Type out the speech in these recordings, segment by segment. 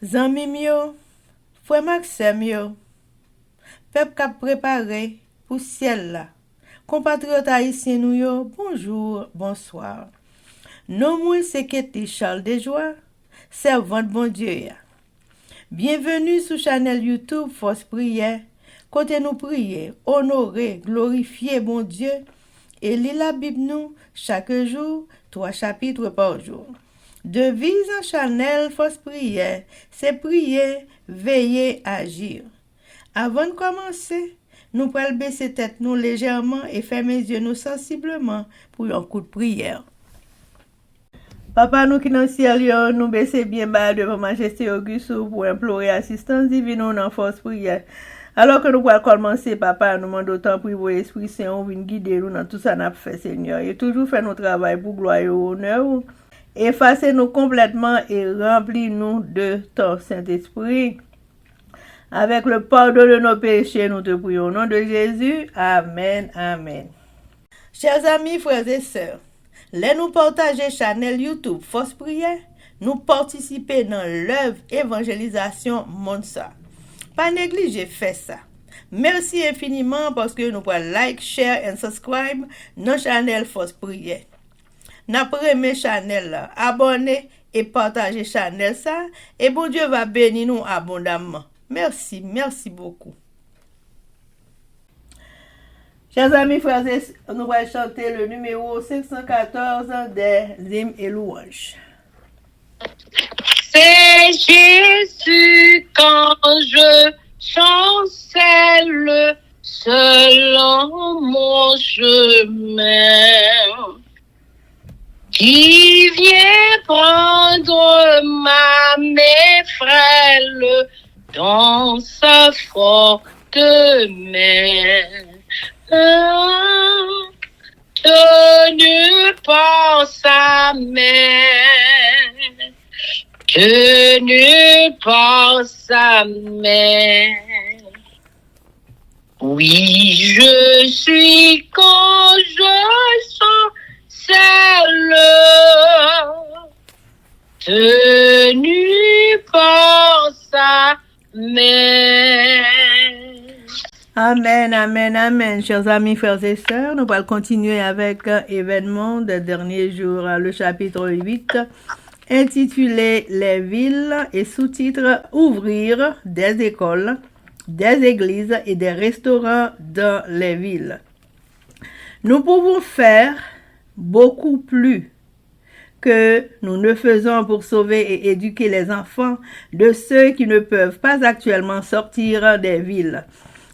Zanmim yo, frère Maxime yo, peuple k'ap préparé pour ciel là. Compatriotes haïtiens nous yo, bonjour, bonsoir. Non moi c'est Ketty Charles Desjoie, servante bon Dieu ya. Bienvenue sur channel YouTube Force Prière, côté nous prier, honorer, glorifier bon Dieu et lire la Bible nous chaque jour, 3 chapitres par jour. Devise en channel Force Prière, c'est prier, veiller, agir. Avant de commencer, nous pouvons baisser tête nous légèrement et fermer les yeux nous sensiblement pour un coup de prière. Papa nous qui dans le ciel, nous baissons bien bas devant Majesté Auguste pour implorer assistance divine dans force prière. Alors que nous allons commencer, papa, nous demandons autant pour vos esprits saints, venir guider nous dans tout ça nous fait, Seigneur. Et toujours faire notre travail pour gloire et honneur. Effacez-nous complètement et remplis-nous de ton Saint-Esprit. Avec le pardon de nos péchés, nous te prions au nom de Jésus. Amen, amen. Chers amis, frères et sœurs, les nous partager channel YouTube Force Prière, nous participer dans l'œuvre évangélisation Monsa. Pas négliger faire ça. Merci infiniment parce que nous pouvons like, share et subscribe dans channel Force Prière. N'après mes channel là, abonnez et partagez channel ça et bon Dieu va bénir nous abondamment. Merci, merci beaucoup. Chers amis, frères et sœurs, nous allons chanter le numéro 514 des hymnes et louanges. C'est Jésus quand je chancelle selon mon chemin, qui vient prendre ma main frêle dans sa forte main. Tenu par sa main, tenu par sa main. Oui, je suis quand je chancelle, tenu par sa main. Amen, amen, amen. Chers amis, frères et sœurs, nous allons continuer avec événement des derniers jours, le chapitre 8, intitulé Les villes et sous-titre Ouvrir des écoles, des églises et des restaurants dans les villes. Nous pouvons faire beaucoup plus que nous ne faisons pour sauver et éduquer les enfants de ceux qui ne peuvent pas actuellement sortir des villes.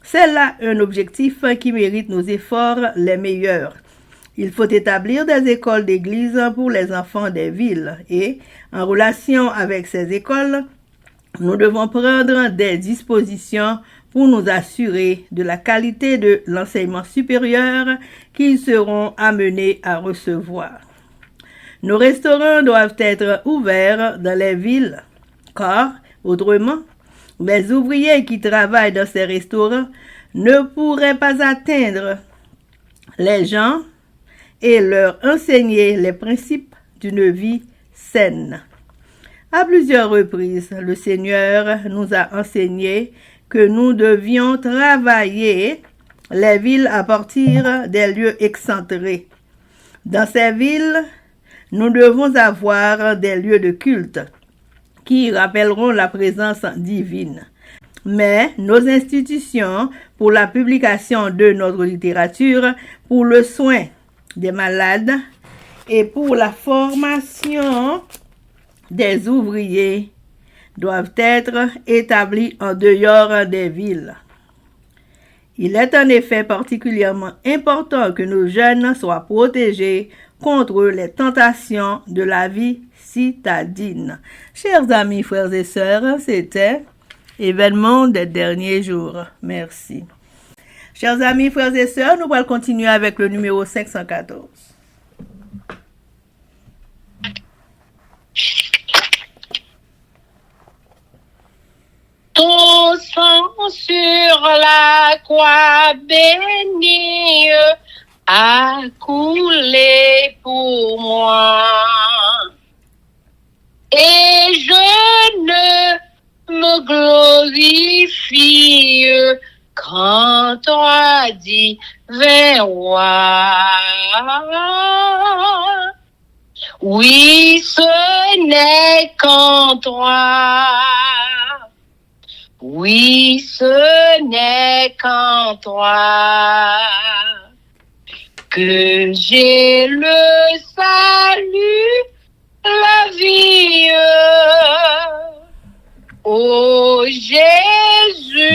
C'est là un objectif qui mérite nos efforts les meilleurs. Il faut établir des écoles d'église pour les enfants des villes et, en relation avec ces écoles, nous devons prendre des dispositions pour nous assurer de la qualité de l'enseignement supérieur qu'ils seront amenés à recevoir. Nos restaurants doivent être ouverts dans les villes, car, autrement, les ouvriers qui travaillent dans ces restaurants ne pourraient pas atteindre les gens et leur enseigner les principes d'une vie saine. À plusieurs reprises, le Seigneur nous a enseigné que nous devions travailler les villes à partir des lieux excentrés. Dans ces villes, nous devons avoir des lieux de culte qui rappelleront la présence divine. Mais nos institutions, pour la publication de notre littérature, pour le soin des malades et pour la formation des ouvriers, doivent être établies en dehors des villes. Il est en effet particulièrement important que nos jeunes soient protégés contre les tentations de la vie citadine. Chers amis, frères et sœurs, c'était événement des derniers jours. Merci. Chers amis, frères et sœurs, nous allons continuer avec le numéro 514. Ton sang sur la croix bénie a coulé pour moi. Et je ne toi, divin roi. Oui, ce n'est qu'en toi. Oui, ce n'est qu'en toi que j'ai le salut, la vie. Ô Jésus,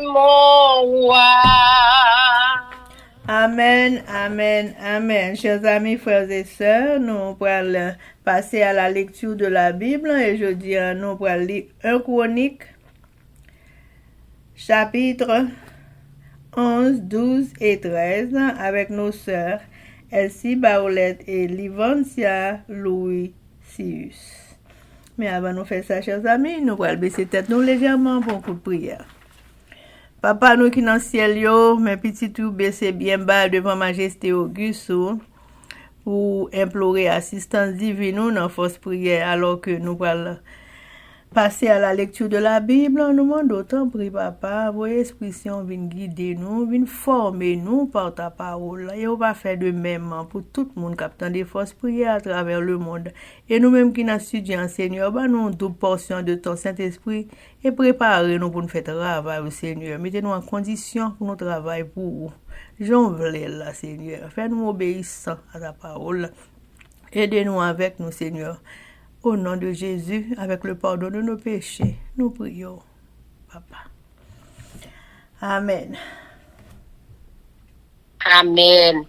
mon roi. Amen, amen, amen. Chers amis, frères et sœurs, nous allons passer à la lecture de la Bible et je dis nous allons lire 1 Chronique, chapitre 11, 12 et 13 avec nos sœurs Elsie Baoulette et Livancia Louis-Sius. Mais avant de faire ça, chers amis, nous allons baisser tête nous légèrement pour un coup de prière. Papa nous qui dans le ciel yo, mes petits tout baisser bien bas devant majesté auguste pour implorer assistance divine nous dans force prière alors que nous allons passer à la lecture de la Bible. Nous demandons autant prie papa, vos esprits viennent guider nous, viennent former nous par ta parole. Et on va faire de même pour tout le monde qui attend des forces prières à travers le monde. Et nous-mêmes qui nous étudions, Seigneur, nous une double portion de ton Saint-Esprit et préparez-nous pour nous faire travail au Seigneur. Mettez-nous en condition pour nous travailler pour vous. J'en voulais là, Seigneur. Fais-nous obéissants à ta parole. Aidez-nous avec nous, Seigneur. Au nom de Jésus, avec le pardon de nos péchés, nous prions, Papa. Amen. Amen.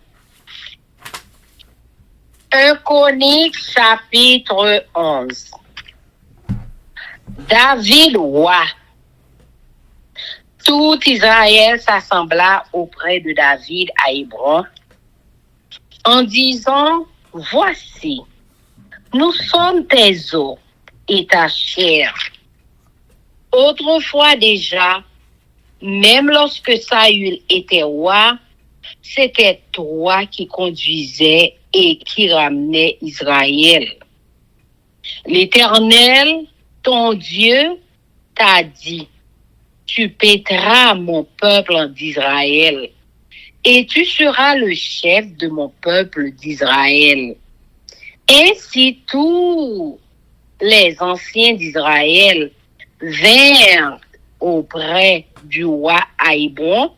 1 Chronique, chapitre 11. David roi. Tout Israël s'assembla auprès de David à Hébron en disant, voici, nous sommes tes os et ta chair. Autrefois déjà, même lorsque Saül était roi, c'était toi qui conduisais et qui ramenais Israël. L'Éternel, ton Dieu, t'a dit, tu paîtras mon peuple d'Israël et tu seras le chef de mon peuple d'Israël. Ainsi tous les anciens d'Israël vinrent auprès du roi à Hébron,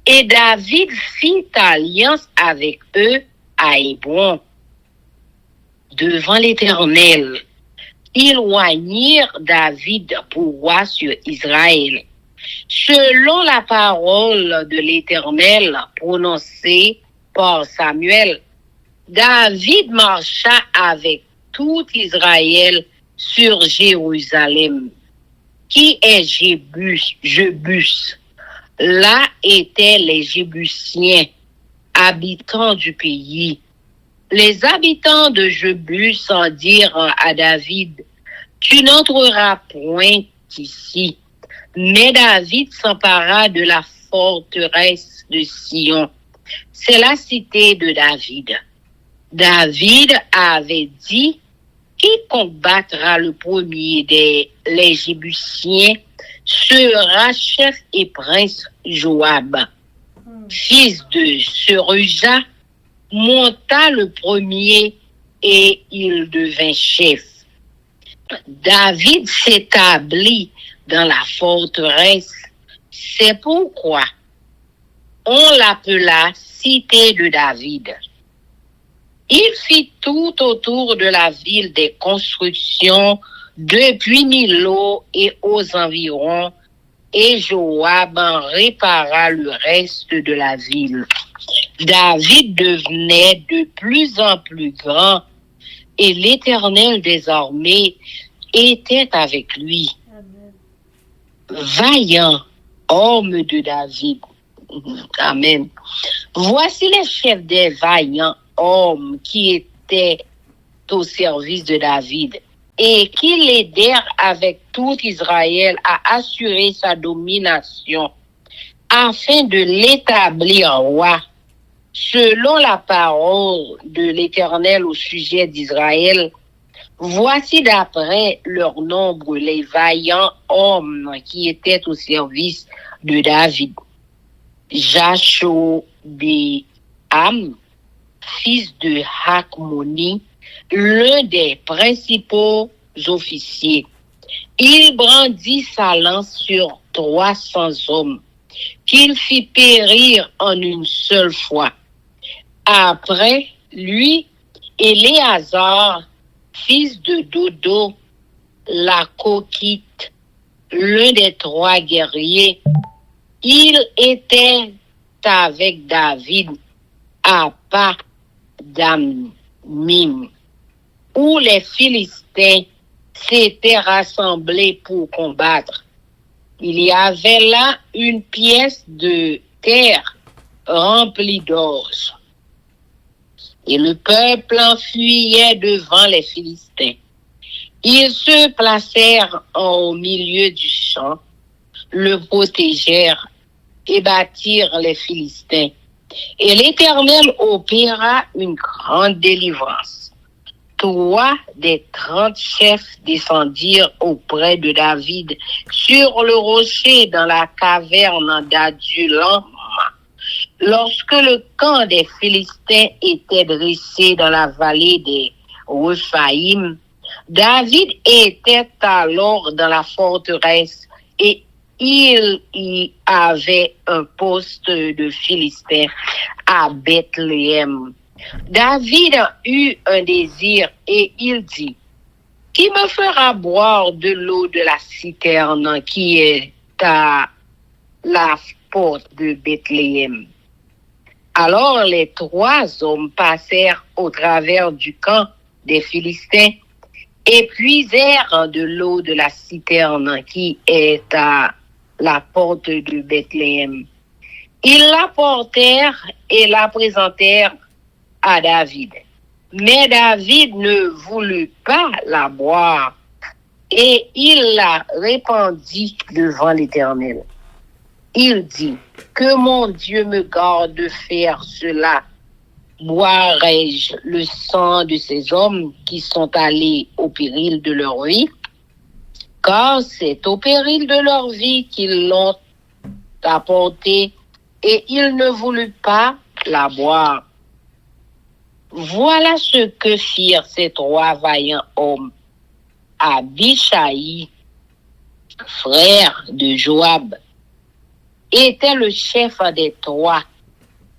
et David fit alliance avec eux à Hébron. Devant l'Éternel, ils oignirent David pour roi sur Israël, selon la parole de l'Éternel prononcée par Samuel. David marcha avec tout Israël sur Jérusalem, qui est Jébus. Là étaient les Jébusiens, habitants du pays. Les habitants de Jébus en dirent à David, tu n'entreras point ici. Mais David s'empara de la forteresse de Sion. C'est la cité de David. David avait dit, quiconque battra le premier des Jébusiens sera chef et prince Joab, fils de Seruja, monta le premier et il devint chef. David s'établit dans la forteresse, c'est pourquoi on l'appela cité de David. Il fit tout autour de la ville des constructions depuis Milo et aux environs, et Joab en répara le reste de la ville. David devenait de plus en plus grand, et l'Éternel des armées était avec lui. Amen. Vaillant homme de David. Amen. Voici les chefs des vaillants hommes qui étaient au service de David et qui l'aidèrent avec tout Israël à assurer sa domination afin de l'établir roi. Selon la parole de l'Éternel au sujet d'Israël, voici d'après leur nombre les vaillants hommes qui étaient au service de David. Jashobéam, fils de Hakmoni, l'un des principaux officiers. Il brandit sa lance sur 300 hommes, qu'il fit périr en une seule fois. Après lui, Éléazar, fils de Dodo, la Coquite, l'un des 3 guerriers, il était avec David à Pas-Damim, où les Philistins s'étaient rassemblés pour combattre. Il y avait là une pièce de terre remplie d'orge. Et le peuple enfuyait devant les Philistins. Ils se placèrent au milieu du champ, le protégèrent et battirent les Philistins. Et l'Éternel opéra une grande délivrance. 3 des 30 chefs descendirent auprès de David sur le rocher dans la caverne d'Adullam. Lorsque le camp des Philistins était dressé dans la vallée des Rephaïm, David était alors dans la forteresse et il y avait un poste de Philistins à Bethléem. David eut un désir et il dit, « Qui me fera boire de l'eau de la citerne qui est à la porte de Bethléem ?» Alors les 3 hommes passèrent au travers du camp des Philistins et puisèrent de l'eau de la citerne qui est à la porte de Bethléem. Ils la portèrent et la présentèrent à David. Mais David ne voulut pas la boire et il la répandit devant l'Éternel. Il dit, « Que mon Dieu me garde de faire cela. Boirai-je le sang de ces hommes qui sont allés au péril de leur vie? Car c'est au péril de leur vie qu'ils l'ont apportée et ils ne voulaient pas la boire. » Voilà ce que firent ces 3 vaillants hommes. Abishai, frère de Joab, était le chef des 3.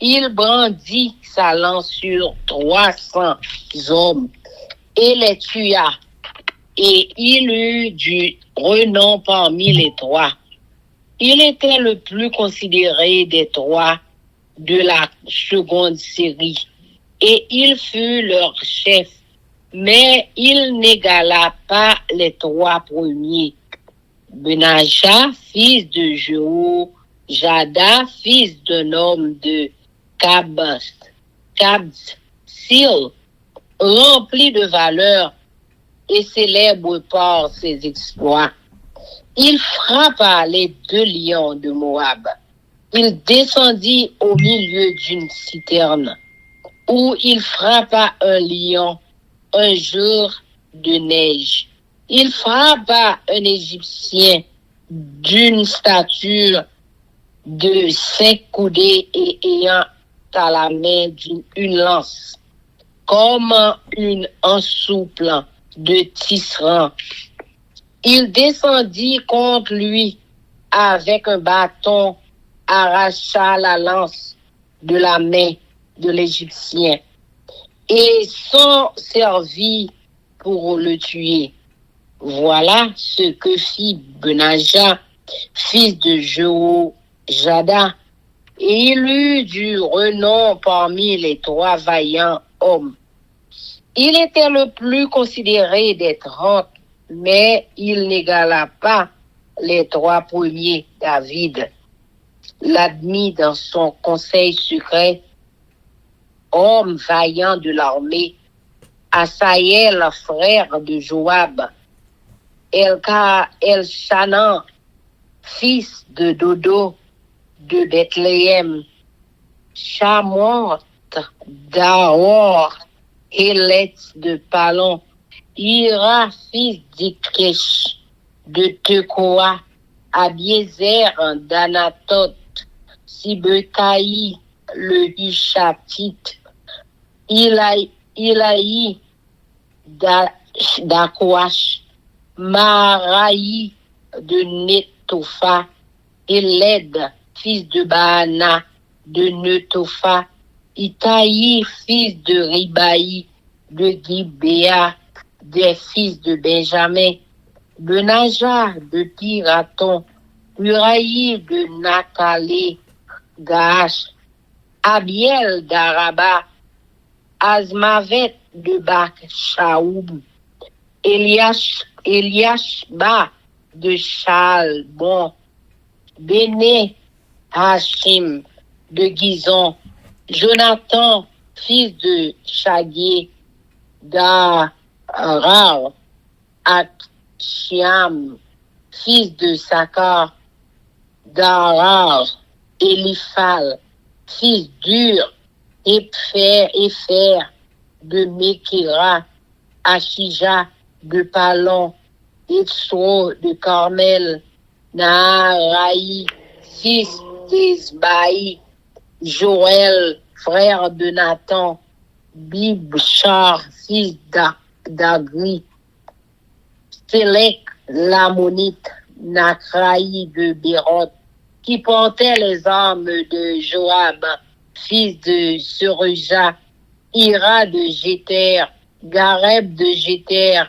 Il brandit sa lance sur 300 hommes et les tua. Et il eut du renom parmi les 3. Il était le plus considéré des 3 de la seconde série. Et il fut leur chef. Mais il n'égala pas les 3 premiers. Benaja, fils de Jada, fils d'un homme de Kabsil, rempli de valeur et célèbre par ses exploits. Il frappa les 2 lions de Moab. Il descendit au milieu d'une citerne où il frappa un lion un jour de neige. Il frappa un Égyptien d'une stature de 5 coudées et ayant à la main une lance, comme une ensouple de tisserand. Il descendit contre lui avec un bâton, arracha la lance de la main de l'Égyptien et s'en servit pour le tuer. Voilà ce que fit Benaja, fils de Jada, et il eut du renom parmi les 3 vaillants hommes. Il était le plus considéré des 30, mais il n'égala pas les 3 premiers. David l'admit dans son conseil secret, homme vaillant de l'armée, Asaël, frère de Joab, Elchanan, fils de Dodo, de Bethléem, Shamot, Daor, Héletz de Palon, Ira, fils d'Ikresh, de Tekoa, Abiezer d'Anatot, Sibekaï, le Hushatite, Ilaï, d'Akwash, Maraï de Netofa, Eled, fils de Baana de Netofa, Itaï, fils de Ribaï de Gibéa, des fils de Benjamin, Benaja de Piraton, Uraï de Nakalé, Gash, Abiel d'Araba, Azmavet de Bak-Shaoub, Eliashba de Chalbon, Béné Hachim de Gizon, Jonathan, fils de Chagié, Darar, Akshiam, fils de Sakar, Darar, Eliphal, fils d'Ur, Épher de Mekira, Achija de Palon, Itsro de Carmel, Naharaï, fils d'Isbaï, Joël, frère de Nathan, Bibchar, fils d'Agri, Sélec, l'Ammonite, Nakraï de Béroth, qui portait les armes de Joab, fils de Seruja, Ira de Jéter, Gareb de Jéter,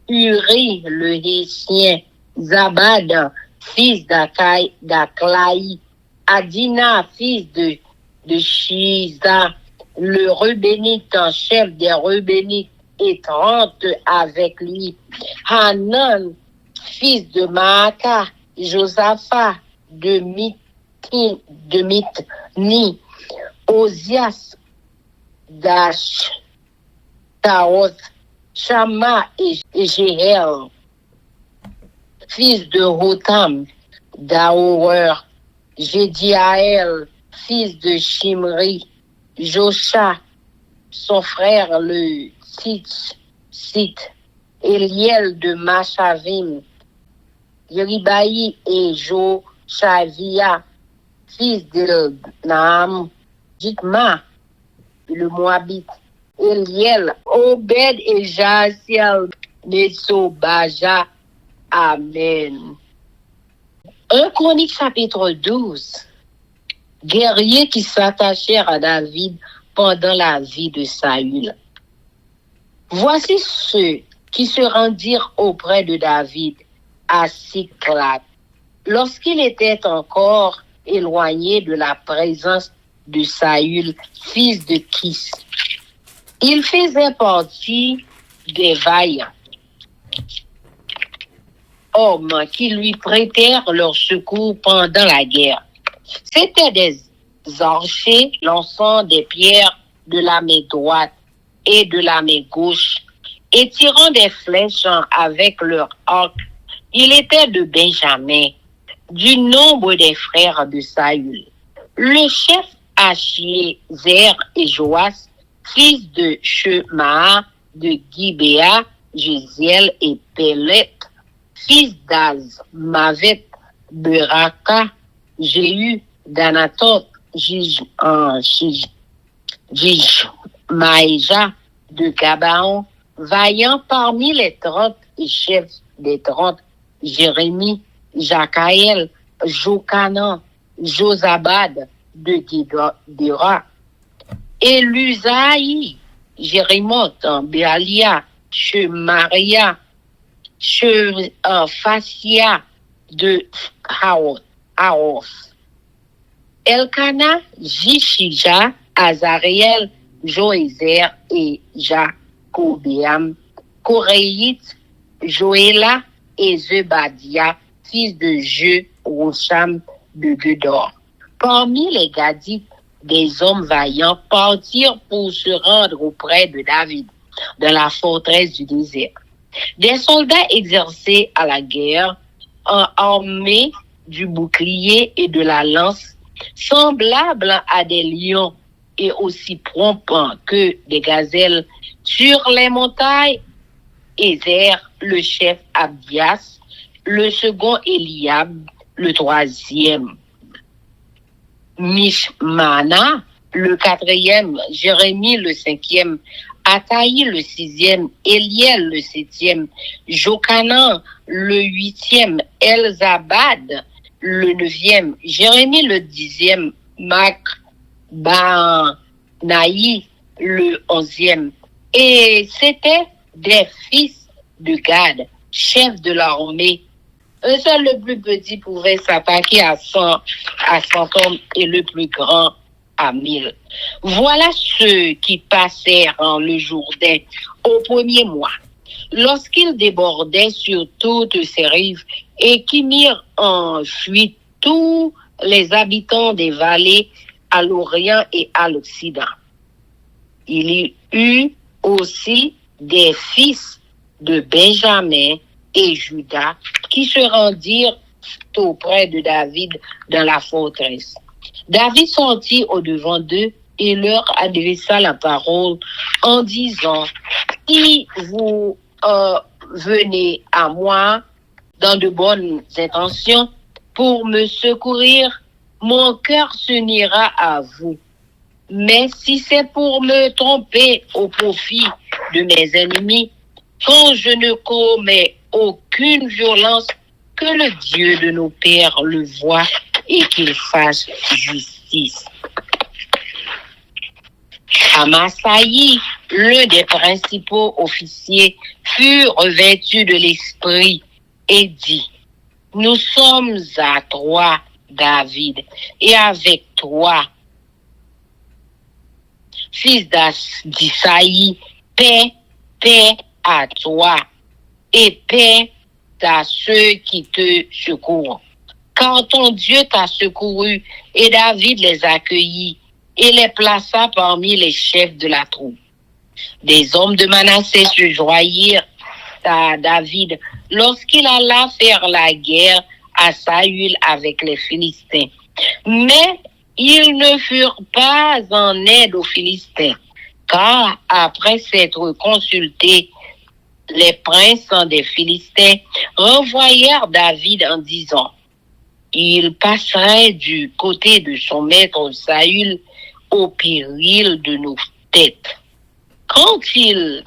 Uri le Hétien, Zabad, fils d'Aklaï, Adina, fils de Shiza, le Rubénite en chef des Rubénites, et 30 avec lui, Hanan, fils de Maaka, Josaphat de Mitni, Ozias, Dash, Taoth, Shama et Jéhel, fils de Hotam, d'Aower, Jédiaël, fils de Shimri, Josha, son frère le Sith, Eliel de Machavim, Yeribaï et Joshavia, fils de Naam, Jitma, le Moabite, Eliel, Obed et Jasiel, Mesobaja. Amen. 1 Chronique chapitre 12. Guerriers qui s'attachèrent à David pendant la vie de Saül. Voici ceux qui se rendirent auprès de David à Siklag, lorsqu'il était encore éloigné de la présence de Saül, fils de Kis. Il faisait partie des vaillants hommes qui lui prêtèrent leur secours pendant la guerre. C'étaient des archers lançant des pierres de la main droite et de la main gauche et tirant des flèches avec leur arc. Il était de Benjamin, du nombre des frères de Saül. Le chef Achiezer et Joas, fils de Shema, de Gibéa, Jéziel et Pélet, fils d'Azmavet, Beraka, Jéhu, d'Anatot, Maïja, de Gabaon, vaillant parmi les 30 et chefs des 30, Jérémie, Jakaël, Jokanan, Josabad, de Dira, Elusaï, Jérémoth, Béalia, Shemaria, Fasia de Haos, Elkana, Jishija, Azariel, Joézer et Jacobiam, Koréite, Joéla et Zebadia, fils de Rosham de Gedor. Parmi les Gadites, des hommes vaillants partirent pour se rendre auprès de David, dans la forteresse du désert. Des soldats exercés à la guerre, armés du bouclier et de la lance, semblables à des lions et aussi prompts que des gazelles, sur les montagnes, Ézer, le chef Abdias, le second Eliab, le troisième Mishmana le 4e, Jérémie le 5e, Ataï le 6e, Eliel le 7e, Jokanan le 8e, Elzabad le 9e, Jérémie le 10e, Macbanaï le 11e. Et c'était des fils de Gad, chef de l'armée. Un seul, le plus petit, pouvait s'attaquer à 100 hommes et le plus grand à 1000. Voilà ceux qui passèrent en le Jourdain au premier mois, lorsqu'ils débordaient sur toutes ses rives et qui mirent en fuite tous les habitants des vallées à l'Orient et à l'Occident. Il y eut aussi des fils de Benjamin et Juda qui se rendirent auprès de David dans la forteresse. David sortit au-devant d'eux et leur adressa la parole en disant: si vous venez à moi dans de bonnes intentions pour me secourir, mon cœur s'unira à vous. Mais si c'est pour me tromper au profit de mes ennemis, quand je ne commets aucune violence, que le Dieu de nos pères le voie et qu'il fasse justice. Amasaï, l'un des principaux officiers, fut revêtu de l'esprit et dit: nous sommes à toi, David, et avec toi, fils d'Isaïe, paix, paix à toi, et paix à ceux qui te secourent. Car ton Dieu t'a secouru, et David les accueillit et les plaça parmi les chefs de la troupe. Des hommes de Manassé se joignirent à David lorsqu'il alla faire la guerre à Saül avec les Philistins. Mais ils ne furent pas en aide aux Philistins, car après s'être consultés, les princes des Philistins renvoyèrent David en disant: il passerait du côté de son maître Saül au péril de nos têtes. Quand il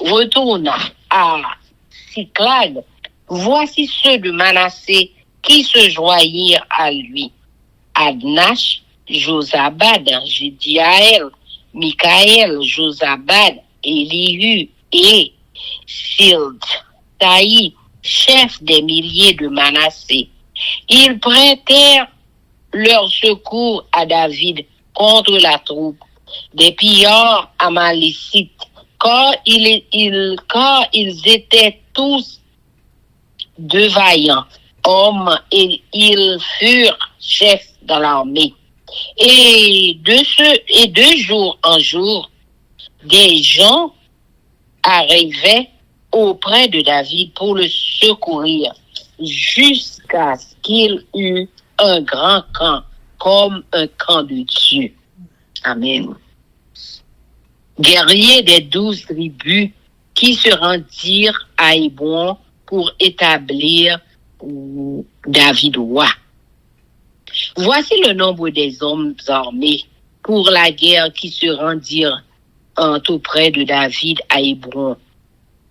retourna à Siklag, voici ceux de Manassé qui se joignirent à lui: Adnash, Josabad, Jédiaël, Michaël, Josabad, Elihu et Siltaï, chef des milliers de Manassé. Ils prêtèrent leur secours à David contre la troupe des pillards amalécites, car ils étaient tous de vaillants hommes et ils furent chefs dans l'armée. Et de jour en jour, des gens arrivaient auprès de David pour le secourir, jusqu'à ce qu'il eût un grand camp, comme un camp de Dieu. Amen. Guerriers des 12 tribus qui se rendirent à Hébron pour établir David roi. Voici le nombre des hommes armés pour la guerre qui se rendirent auprès de David à Hébron,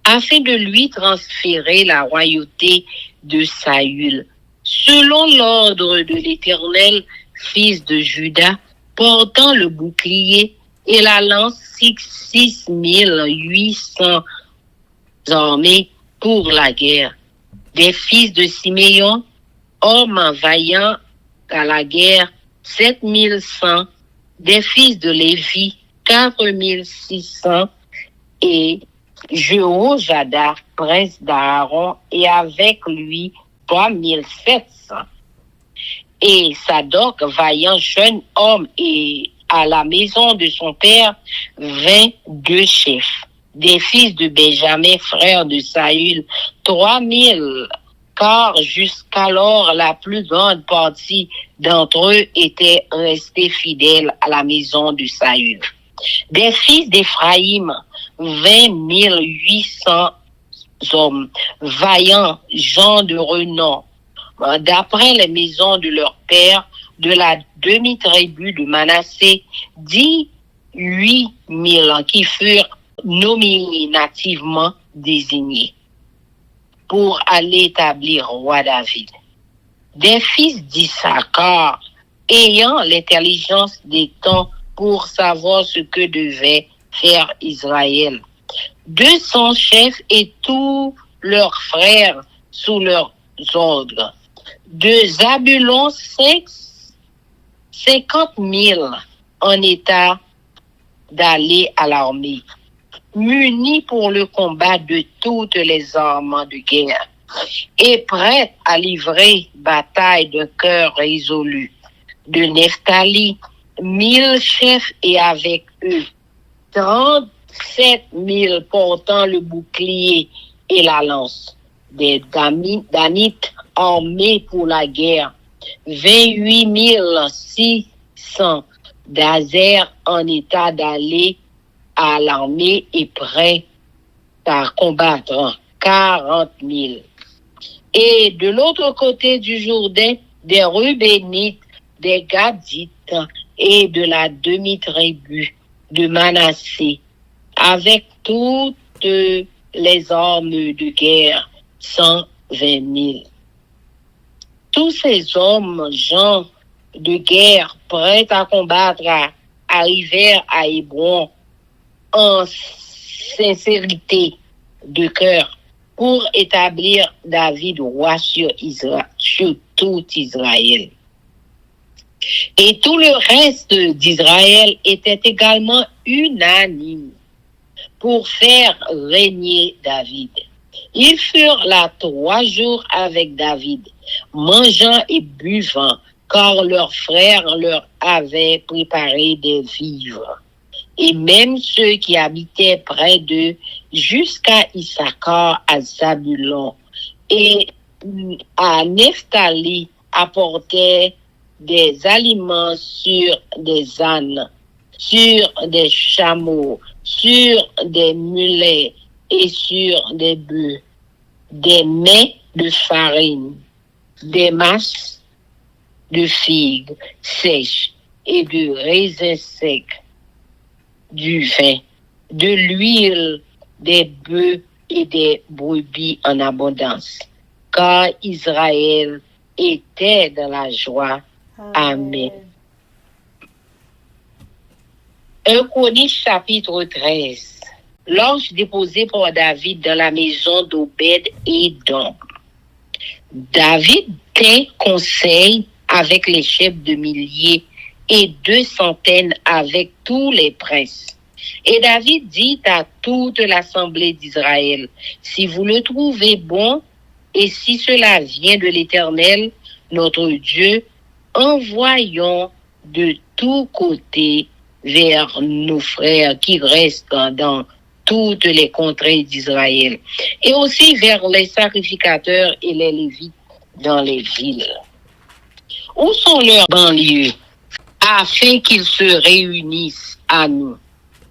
afin de lui transférer la royauté de Saül, selon l'ordre de l'Éternel, fils de Juda, portant le bouclier et la lance 6800 armés pour la guerre. Des fils de Siméon, hommes vaillants à la guerre, 7100, des fils de Lévi, 4600, et Jéhojada, prince d'Aaron, et avec lui 3700. Et Sadoc, vaillant jeune homme, et à la maison de son père, 22 chefs. Des fils de Benjamin, frère de Saül, 3000, car jusqu'alors la plus grande partie d'entre eux étaient restés fidèles à la maison de Saül. Des fils d'Éphraïm, 20 800 hommes, vaillants, gens de renom, d'après les maisons de leur père, de la demi-tribu de Manassé, 18 000 qui furent nominativement désignés pour aller établir roi David. Des fils d'Issachar, ayant l'intelligence des temps pour savoir ce que devait faire Israël. 200 chefs et tous leurs frères sous leurs ordres. De Zabulon, 50 000 en état d'aller à l'armée, munis pour le combat de toutes les armes de guerre et prêts à livrer bataille de cœur résolu. De Nephtali, 1000 chefs et avec eux 37 000 portant le bouclier et la lance. Des Danites armés pour la guerre, 28 600 d'Azer en état d'aller à l'armée et prêts à combattre, 40 000. Et de l'autre côté du Jourdain, des Rubénites, des Gadites et de la demi-tribu de Manassé, avec toutes les armes de guerre, 120 000. Tous ces hommes, gens de guerre, prêts à combattre, arrivèrent à Hébron en sincérité de cœur pour établir David roi sur tout Israël. Et tout le reste d'Israël était également unanime pour faire régner David. Ils furent là 3 jours avec David, mangeant et buvant, car leurs frères leur avaient préparé des vivres. Et même ceux qui habitaient près d'eux, jusqu'à Issachar, à Zabulon et à Nephtali, apportaient des aliments sur des ânes, sur des chameaux, sur des mulets et sur des bœufs, des mets de farine, des masses de figues sèches et de raisins secs, du vin, de l'huile, des bœufs et des brebis en abondance, car Israël était dans la joie. Amen. 1 Chroniques chapitre 13. L'ange déposé par David dans la maison d'Obed-Édom. David tint conseil avec les chefs de milliers et 200 avec tous les princes. Et David dit à toute l'assemblée d'Israël, si vous le trouvez bon, et si cela vient de l'Éternel, notre Dieu, envoyons de tous côtés vers nos frères qui restent dans toutes les contrées d'Israël, et aussi vers les sacrificateurs et les Lévites dans les villes. Où sont leurs banlieues, afin qu'ils se réunissent à nous?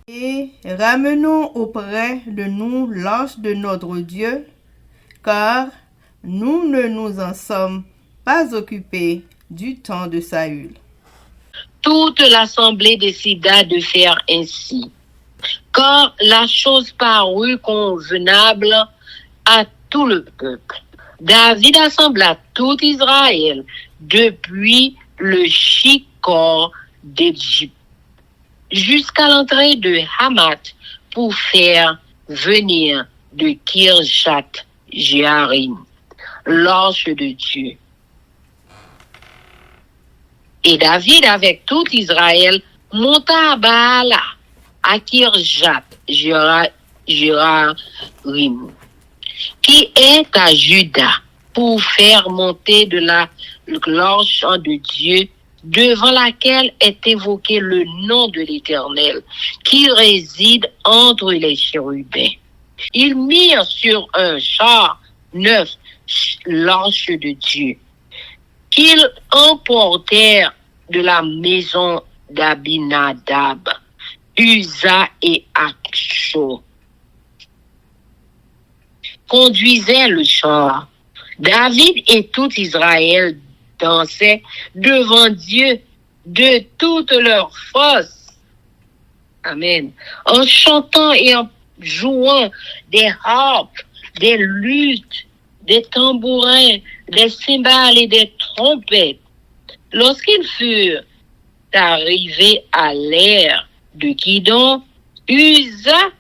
Et ramenons auprès de nous l'ange de notre Dieu, car nous ne nous en sommes pas occupés du temps de Saül. Toute l'assemblée décida de faire ainsi, car la chose parut convenable à tout le peuple. David assembla tout Israël depuis le Chicor d'Égypte jusqu'à l'entrée de Hamath pour faire venir de Kirjath Jéarim l'ange de Dieu. Et David, avec tout Israël, monta à Baala, à Kirjath Jéarim, qui est à Juda, pour faire monter de la l'ange de Dieu, devant laquelle est évoqué le nom de l'Éternel, qui réside entre les chérubins. Ils mirent sur un char neuf l'ange de Dieu, qu'ils emportèrent de la maison d'Abinadab, Uza et Akshon. Conduisaient le char. David et tout Israël dansaient devant Dieu de toute leur force. Amen. En chantant et en jouant des harpes, des luttes, des tambourins, des cymbales et des trompettes. Lorsqu'ils furent arrivés à l'ère de Kidon, Uza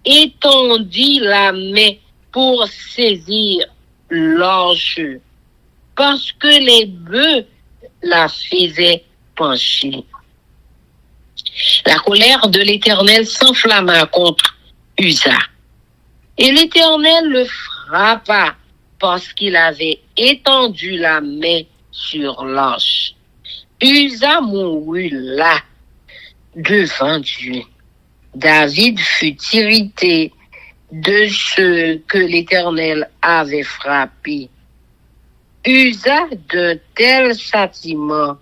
étendit la main pour saisir l'arche, parce que les bœufs la faisaient pencher. La colère de l'Éternel s'enflamma contre Uza, et l'Éternel le frappa parce qu'il avait étendu la main sur l'arche. Uza mourut là, devant Dieu. David fut irrité de ce que l'Éternel avait frappé. Usa d'un tel châtiment,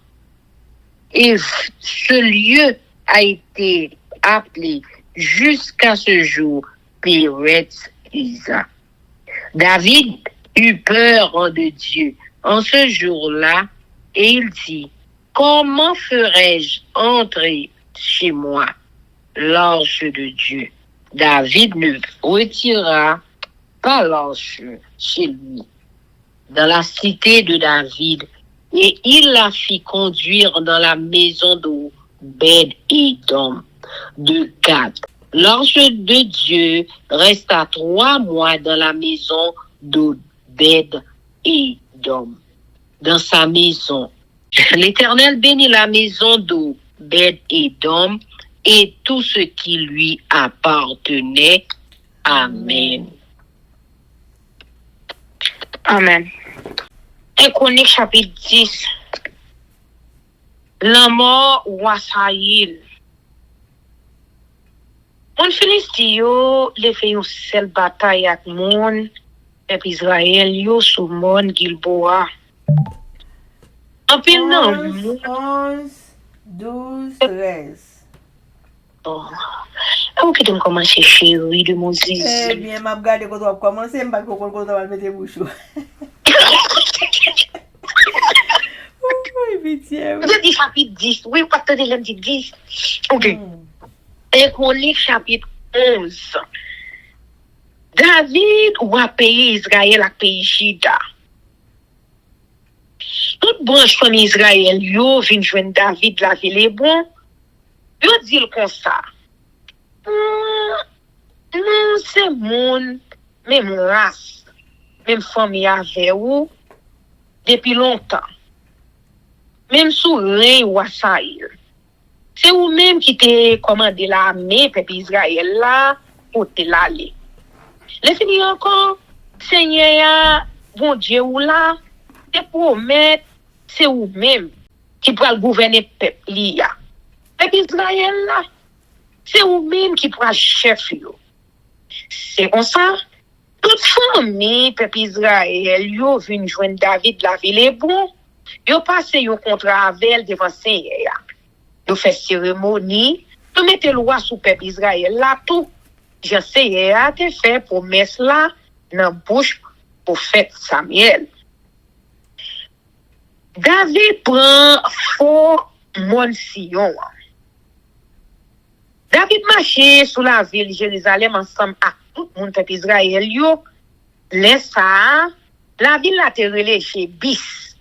et ce lieu a été appelé jusqu'à ce jour Péretz Uza. David eut peur de Dieu en ce jour-là, et il dit, comment ferais-je entrer chez moi l'arche de Dieu? David ne retira pas l'arche chez lui, dans la cité de David, et il la fit conduire dans la maison d'Obed-Édom de Gad. L'arche de Dieu resta 3 mois dans la maison d'Obed-Édom, dans sa maison. L'Éternel bénit la maison d'Obed-Édom et tout ce qui lui appartenait. Amen. Amen. 1 Chronique chapitre 10. La mort roi Saïl. Mon Philistin yo le fait une seule bataille avec mon peuple Israël yo sous mon Gilboa. En pile non. 11, 12, 13. Oh. Ou qui t'aime commencer chérie de Moses. Eh bien, m'a regardé quand on va commencer, m'a pas quand on va mettre les bouchons. Oui, pitié. Vous avez dit chapitre 10. Oui, parce que j'ai dit 10. Ok. Et Chronique chapitre 11. David ou a payé Israël à pays Juda. Toute branche famille Israël, yo vient joindre David la ville bon. Yo dit comme ça. Non, c'est mon, même race, même famille avec vous, depuis longtemps. Même sous rein ou à Saïl. C'est vous-même qui t'ai commandé l'armée, peuple Israël là, pour te l'aller. Les fini encore, Seigneur, bon Dieu ou là, te promet, c'est vous-même qui pourra gouverner peuple là. Peuple Israël là, c'est vous-même qui pourra chef yo. C'est comme ça. Toute famille, peuple Israël, yo vient joindre David la ville bon. Yo passe yo contrat avec devant Seigneur. Yo fait cérémonie, yo mette loi sous peuple Israël là tout. Je sais a te fait promesse là dans bouche pour fête Samuel. David prend fort mon Sion. David marchait sous la ville de Jérusalem ensemble avec tout le monde peuple Israël yo. Laisse ça, la ville a été relégée bis.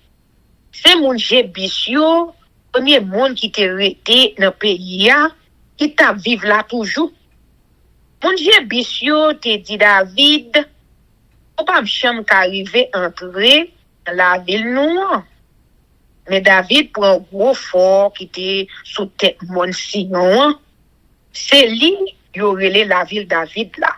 C'est mon Jébis yo, premier monde qui était resté dans le pays qui t'a vivre là toujours. Mon Jébis yo te dit David, on pas chambre qu'arriver entrer dans la ville noire. Mais David prend un gros fort qui était sous tête mon Sion. C'est lui qui aurait la ville David là.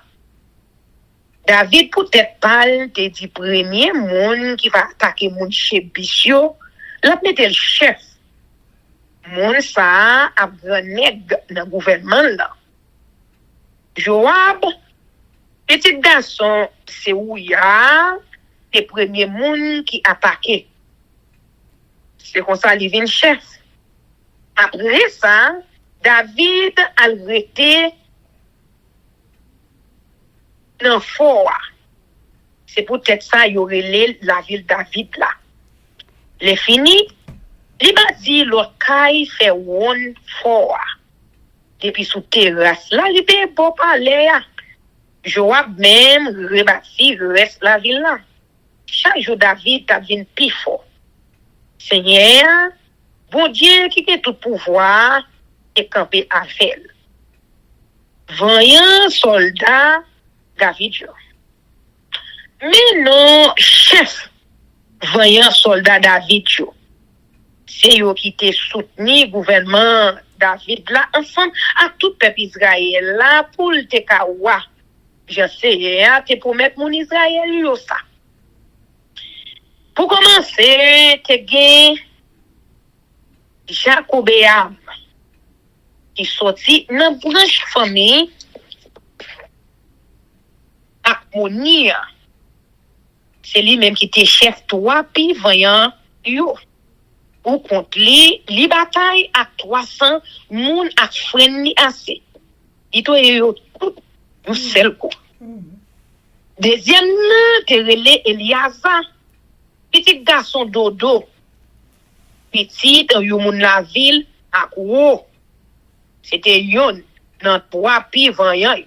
David peut-être parle te dit premier monde qui va attaquer mon Jébis yo. La mette le chef. Mon ça a nèg dans gouvernement là. Joab, petit garçon, c'est où il y a les premiers monde qui attaqué. C'est comme ça il vient chef. Après ça, David a arrêté dans fort. C'est peut-être ça il y aurait la ville David là. Les fini, li bâti l'autre caille fait one fois. Depuis sous terrasse là, li te bon parler. Joab même rebâti reste la ville là. Chaque jour David t'a vinn plus fort. Seigneur, bon Dieu qui a tout pouvoir et campé à faire. Voyant soldat David. Mais non, chef, voyant soldat David. C'est eux qui te soutenu gouvernement David là ensemble à tout peuple Israël là pour le te kawa. Je sais, te promettre mon Israël yo ça. Pour commencer, te gen Jacobéam qui sorti dans branche famille Harmonia. C'est lui-même qui était chef toi puis voyant yo. Ou contre li bataille à 300 moun à fren li assez. Il to yo tout un seul coup. Deuxième te relé Eliasa, petit garçon dodo. Petit yo moun la ville à gros. C'était yon dans 3 pi voyant yo.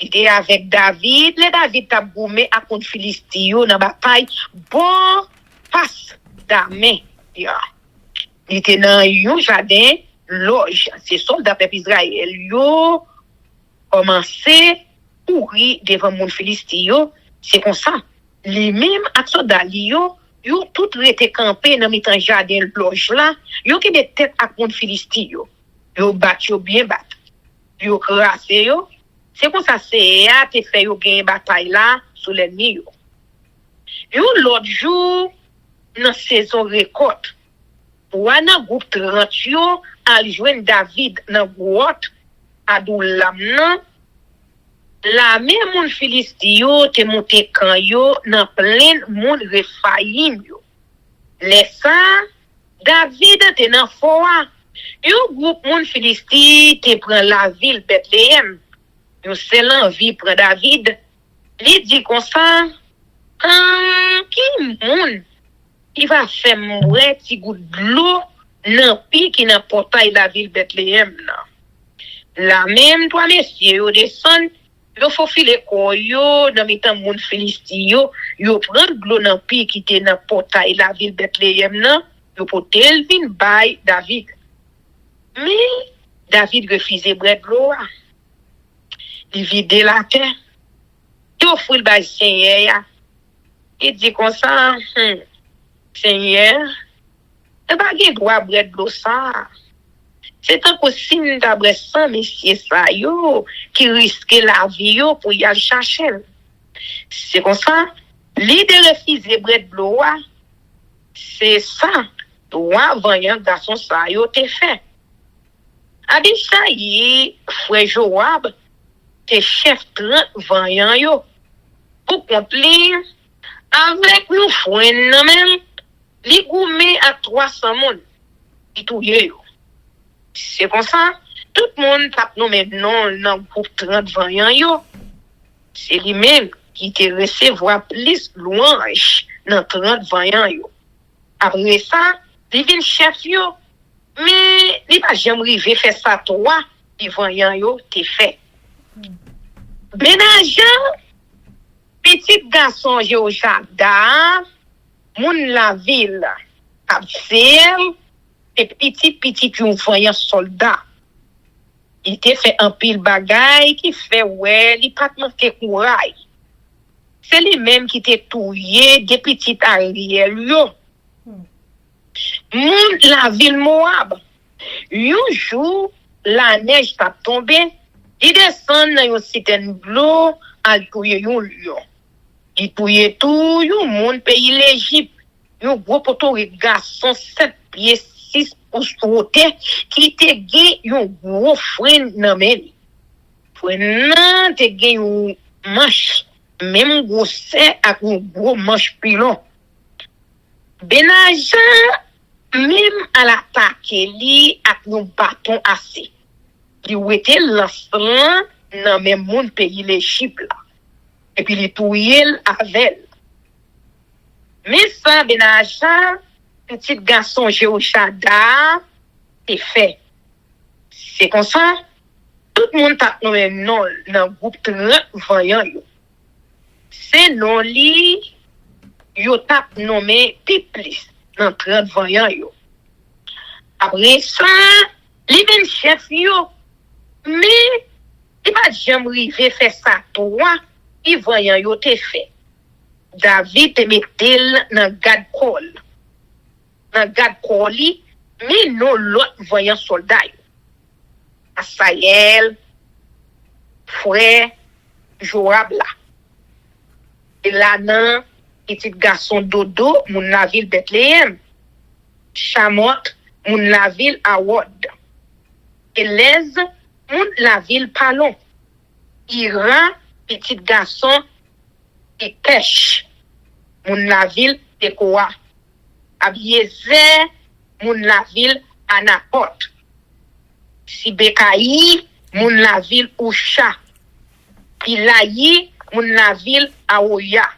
Il était avec David, le David t'a boumé à contre Philistio dans bataille bon passe d'armée. Il était dans un jardin loge. Ces soldats peuple Israël yo commencé courir devant mon Philistio. C'est comme ça. Les mêmes ak soldats yo tout été campé dans mitan jardin loge là. Yo qui des tête à mon Philistio. Yo bat yo bien bat. Yo crassé yo. C'est comme ça c'est a te fait yo gagner bataille là sous l'ennemi yo. Yo l'autre jour dans saison récolte. Wana groupe 30 yo al joindre David dans grotte Adoulam nan. La même moun Filistio te monté kan yo dans plein moun Rephaïm yo. Laissa David te nan foa. Yo groupe moun Filisti te prend la ville Bethléem. Yo seul envie prend David. Li dit comme ça, qui moun il va faire mourir petit goût de l'eau dans pi qui dans portail la ville Bethléem là. La même toi messieurs yo descend, yo faut filer ko yo dans mitan moun Filistio, yo prend de l'eau dans pi qui était dans portail la ville Bethléem là, yo potel vinn bay David. Mais David refusait boire de l'eau. Il vide la terre. Il offre le bay Seigneur. Il dit comme ça, Seigneur, tu pas de droit à boire de l'eau ça. C'est impossible d'avoir 100 messieurs ça yo qui risquent la vie yo pour y aller chercher. C'est comme ça, l'idée de refuser boire de l'eau, c'est ça. Toi, voyant garçon ça yo te fait. Abishaï, frère Joab, te chef 30 voyant yo. Pour compter, avec nous frères même, li goumé à 300 moun. Li touye yo. C'est comme ça, tout le monde tape nous même non dans groupe 30 voyant yo. C'est lui-même qui te recevoir plus louange dans 30 voyant yo. Après ça, li vin chef yo. Mais li pas jamais rivé faire ça toi, li voyant yo te fait. Benajan, petit garçon Jojada, moun la ville, Absel, et petit yon voyant soldat. Il te fait un pile bagay qui fait ouais, il pas manqué courage. C'est lui-même qui te touillé des petits Ariel yo. Moun la ville Moab, yon jour, la neige t'a tombé, il descend dans yon citerne d'eau, al touye yon lion. Il touye tout, yon moun pays l'Égypte, yon gros poteau garçon 7 pieds 6 pouces côté, qui te gen yon gros frein nan men. Frein nan te gen yon manche, même gros c'est ak yon gros manche pilon. Benajan, même à l'attaque li ak yon bâton assez. Li wete l'enfant dans même moun pays l'Égypte là. Et puis li touye avec. Mais ça Benajan petit garçon Jéhoshada, c'est fait. C'est comme ça, tout le monde a nommé non dans le groupe 30 voyant yo. C'est non li, yo tap nommé Piplis dans 30 voyant yo. Après ça, li ben chef yo, mais il va jamais arriver faire ça toi, il voyant yo te fait. David te mettel dans Gad Kol. Dans Gad Koli, mais non l'autre voyant soldat. Asaël, frère, Joab là. Et là, nan, petit garçon Dodo, moun la ville Bethléem. Chamot, moun la ville Awod. Elez, moun la ville Palon. Iran, petit garçon Ekesh, moun la ville Tekoa. Abiezer, moun la ville Anapot. Sibekaï, moun la ville Usha. Ilayi, moun la ville Aoya.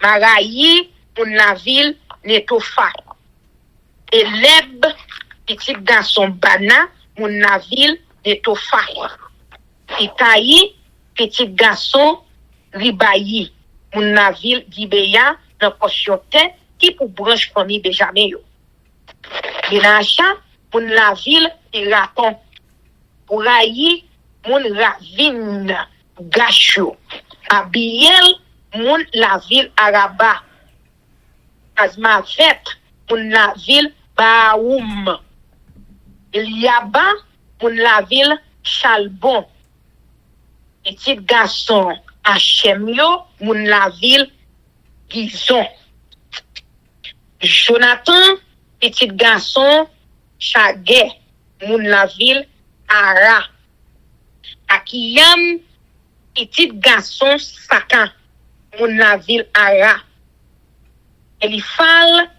Marayi, moun la ville Netofa. Eleb, petit garçon Bana, moun la ville Netofa. Itaï, petit garçon Ribayi, moun la ville Gibeya, dans Kosyote, qui pour branche famille Benjamin yo. Benacha, moun la ville Iraton. Pourayi, moun Ravine Gacho. Abiel, moun la ville Araba. Azmavet, moun la ville Baoum. Eliaba, moun la ville Chalbon. Petit garçon Hachemio, moun la ville Gizon. Jonathan, petit garçon Chagé, moun la ville Ara. Akiyam, petit garçon Sakan, moun la ville Ara. Elifal,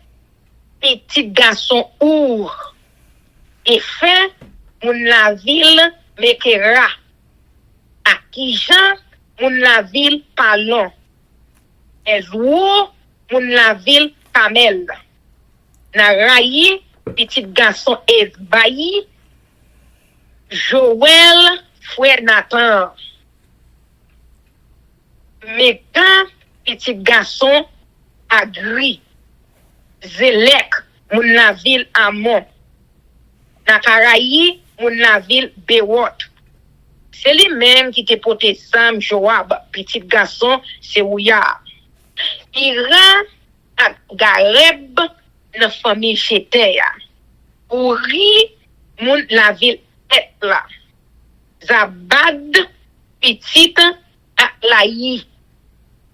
petit garçon Our. Efe, moun la ville Mekera. Akijan, moun la ville Palon. Ezwo, moun la ville Kamel. Narayi, petit garçon Ezbayi. Joël, frère Nathan. Megan, petit garçon Agri. Zelek, moun la ville Amon. Nakarayi, moun la ville Bewot. C'est lui-même qui te porté Sam Joab, petit garçon, c'est Ouya. Ira à Gareb, la famille Chetea. Ouri, moun la ville Etla. Zabad, petite à Laï.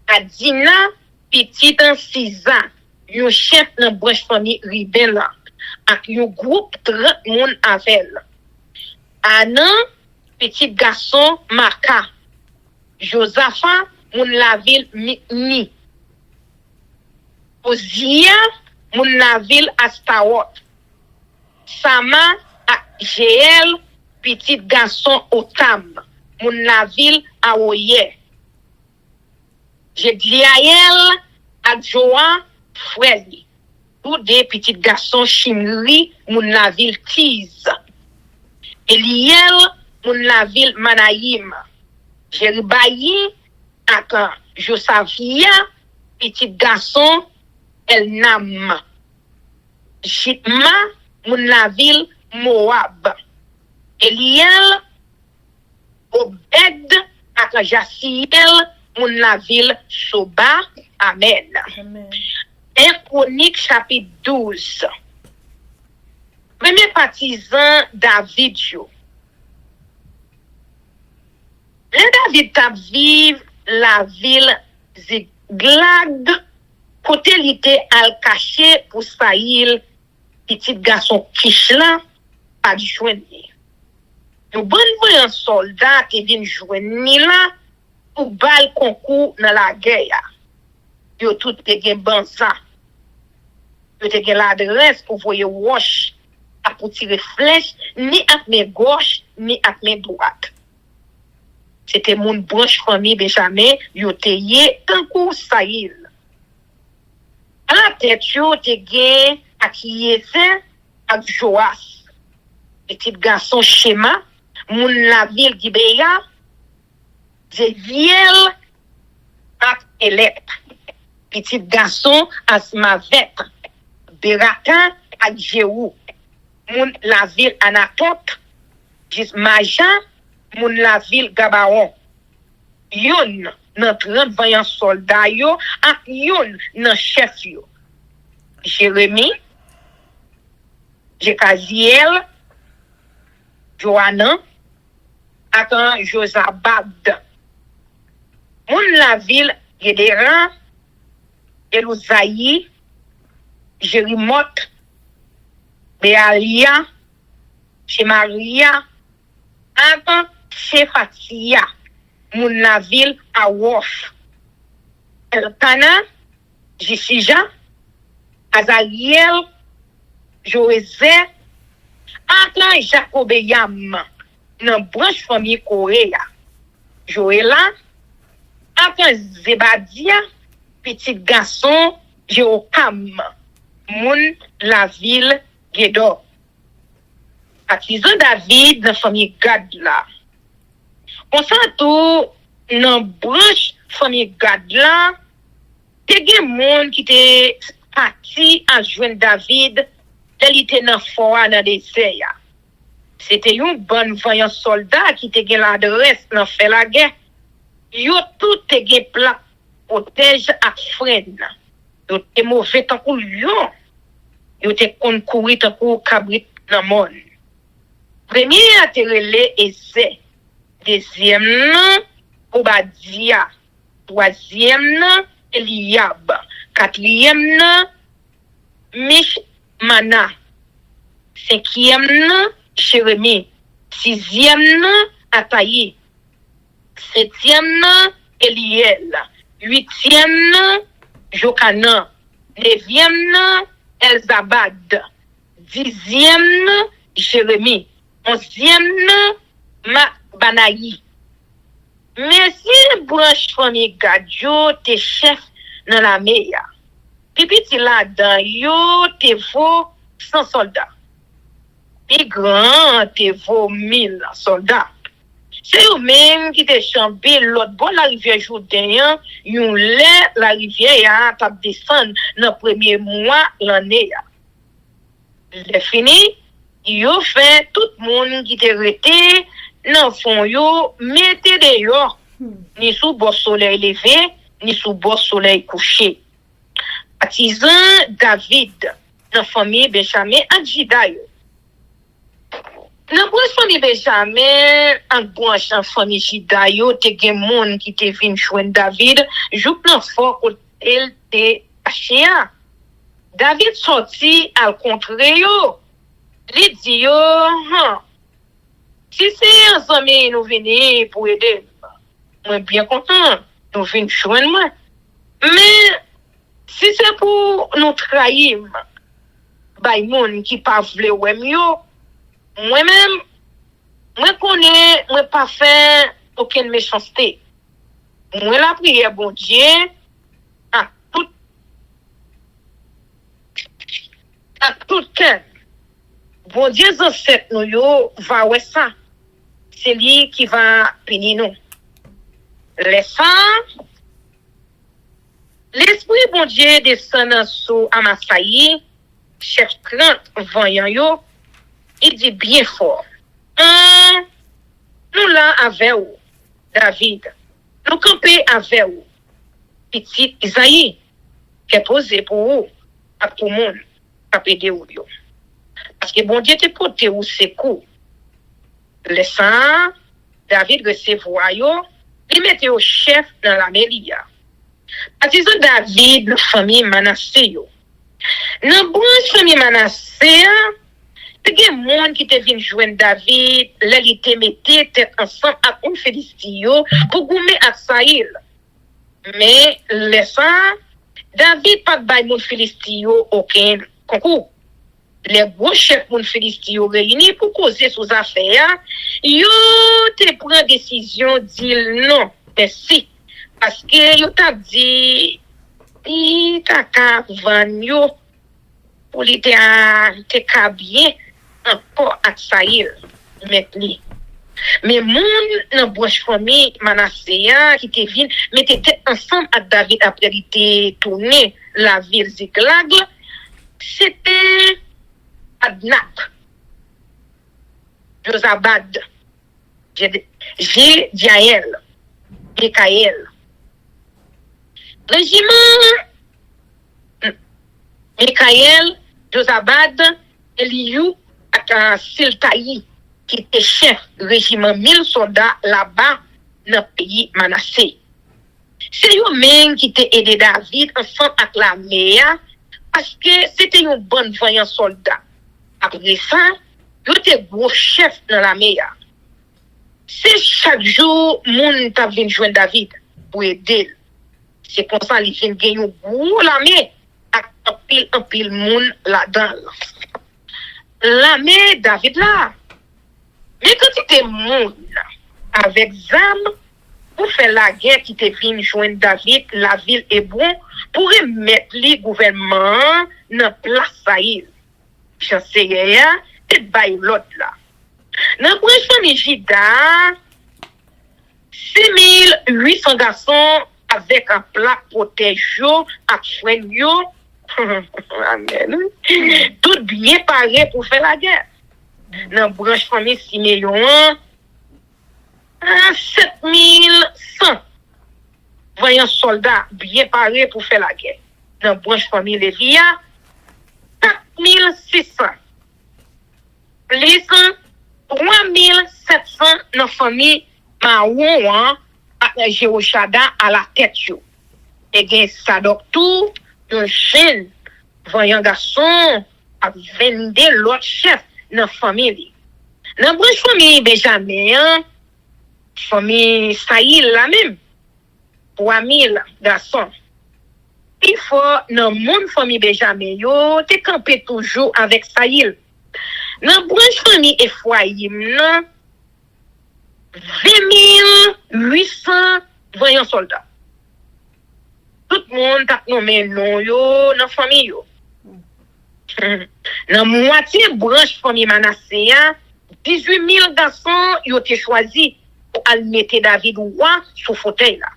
Adina, petite en Siza. Yon chef dans branche famille Ribela. Ak yon groupe 30 moun avel. Anan, petit garçon Maka. Josaphat, moun la ville Mikni. Ozia, moun la ville Astawot. Sama ak Jeel, petit garçon Otam. Moun la ville Aoye. Jedliael ak Joan Freli. Tous des petits garçons Chimri, moun la ville Tiz. Eliel, moun la ville Manaïm. Jeribayi ak Josavia, petit garçon Elnam. Jitma, moun la ville Moab. Eliel, Obed ak Jassiel, moun la ville Soba. Amen. Amen. 1 Chronique chapitre 12. Premier partisan David yo. Le David tap vive la ville Ziklag, côté li te al caché pour Saïl, petit garçon Kishla, pas de joindre. Yo bon voyant soldat qui vient joindre là pour bal concours dans la guerre. Yo tout te gen banza. Yo te gen l'adresse pour voyer wash à pour tirer flèche ni à main gauche ni à main droite. C'était mon branche famille Benjamin, yo te yé tant kou Saïl. À la tête yo te gen ak Yézer, ak Joas. Petit garçon Shema, moun la ville Gibéa, Jéziel, ak Elep. Petit garçon Asmavet, Beraka, ak Jéhou. Moun la ville Anatot, Jismaja, moun la ville Gabaon. Yon nan 30 vaillants soldats yo, ak yon nan chef yo. Jérémie, Jekaziel, Johanan, ak Josabad. Moun la ville Gédéra, Elouzaï, Jérimot, Béalia, Shemaria, ak Shefatia. Moun la ville Awof. Elkana, Jisija, Azariel, Joézé, ak Jacobeyam, nan branche famille Korea. Joéla, ak Zebadia, petit garçon Jéhokam, moun la ville Gédor. Partisan David nan famille Gad la. On s'entoure nan branche famille Gad la, te gen moun qui te parti en joindre David, il était dans fort dans désert ya. C'était un bon vaillant soldat qui te gen l'adresse dans fait la guerre. Yo tout te gen plat protège ak frein. Yo te mauvais tant kou lion. Yo te kon courir tant kou cabrit dans monde. Premier a te relé Eze. Deuxième nan, Obadia. Troisième nan, Eliab. Quatrième nan, Mishmana. Cinquième nan, Jérémie. Sixième nan, Ataï. Septième nan, Eliel. Huitième nan, Jokanan. Neuvième nan, Elzabad. Dixième nan, Jérémie. Onzième nan, Banaï. Mais si branche famille Gadjo te chef dans la meya. Pipi ti la dan yo te vaut 100 soldats. Pi grand te vaut 1000 soldats. C'est eux même qui te chambé l'autre bon la rivière Jourdain, yon la rivière t'a descendre dans premier mois l'année. Le fini, yo fait tout monde qui te rete nan fond yo mettez dehors ni sous bord soleil levé ni sous bord soleil couché. Partisan David dans famille Benjamin ak Juda yo. Dans branche famille Benjamin ak branche famille Juda yo te gen moun qui te vinn joindre David jou plan fort il te achia. David sorti al contre yo. Li di yo, si c'est un ami nous venir pour aider, moi bien content, nous venons joindre moi. Mais si c'est pour nous trahir, bay moun qui pas vle wèm yo, moi-même, moi connais, moi pas fait aucune méchanceté. Moi la prière bon Dieu à tout cœur. Bon Dieu ancêtre nous yo va ouais ça. C'est lui qui va punir nous. L'esprit bon Dieu descend sur Amasaï, chef 30 voyant yo, il dit bien fort. Nous là avec vous, David. Nous camper avec vous. Petit Isaïe, qui est posé pour vous, à tout le monde, à aider vous. Parce que bon Dieu te porte ou secours. Laissant David recevoir yo, il mette au chef dans la mairie. Partisan David, la famille Manassé yo. Dans branche famille Manassé, te gen moun qui te vinn joindre David, là il te mette tête ensemble avec un Philistin pour goumer ak Saïl. Mais laissant David pas bay moun Philistin aucun concours. Les gros chefs moun Philistin réunis pour causer sous affaires, yo te prend décision dire non, merci. Parce que yo t'a dit, il t'a ka van yo, pour lui te bien encore à Saïl mettre lui. Mais moun nan branche famille Manasseh qui te vinn mette tête ensemble avec David après il te tourné la ville Ziklag, c'était Adnak, Josabad, Jaël, Mikaël. Régiment Mikaël, Josabad, Eliou et Siltaï qui était chef régiment 1000 soldats là-bas dans le pays Manasseh. C'est eux-mêmes qui t'ont aidé David ensemble avec l'armée parce que c'était un bon voyant soldat. Après ça, ils étaient gros chef dans l'armée. C'est chaque jour, moun t'a venu joindre David pour aider. C'est comme ça qu'ils viennent gagner un gros l'armée avec un pile moun là-dedans. L'armée David là. Mais quand il était moun avec Zam, pour faire la guerre qui te venu joindre David, la ville est bon pour remettre le gouvernement dans place Saïl. Chancelier, et bail l'autre là. Dans le prochain Jida, 6800 garçons avec un plat protège à soigner. Amen. Tout bien paré pour faire la guerre. Dans la branche famille Siméon, 7100 voyants soldats bien parés pour faire la guerre. Dans la branche famille Lévia, 4600. Plus 3700 dans la famille Maouan avec Jéhoshada à la tête. Et bien, ça tout, un jeune voyant garçon a vendu l'autre chef dans la famille. Dans la branche famille Benjamin, famille Saïl la même, 3000 garçons. Il faut, dans mon famille Benjamin, yo, te camper toujours avec Saïl. Dans la branche famille Ephraïm, 20 800 voyants soldats. Tout le monde a nommé non yo dans la famille yo. Dans la moitié branche famille Manasseh, 18 000 garçons ont été choisis pour mettre David roi sur fauteuil là.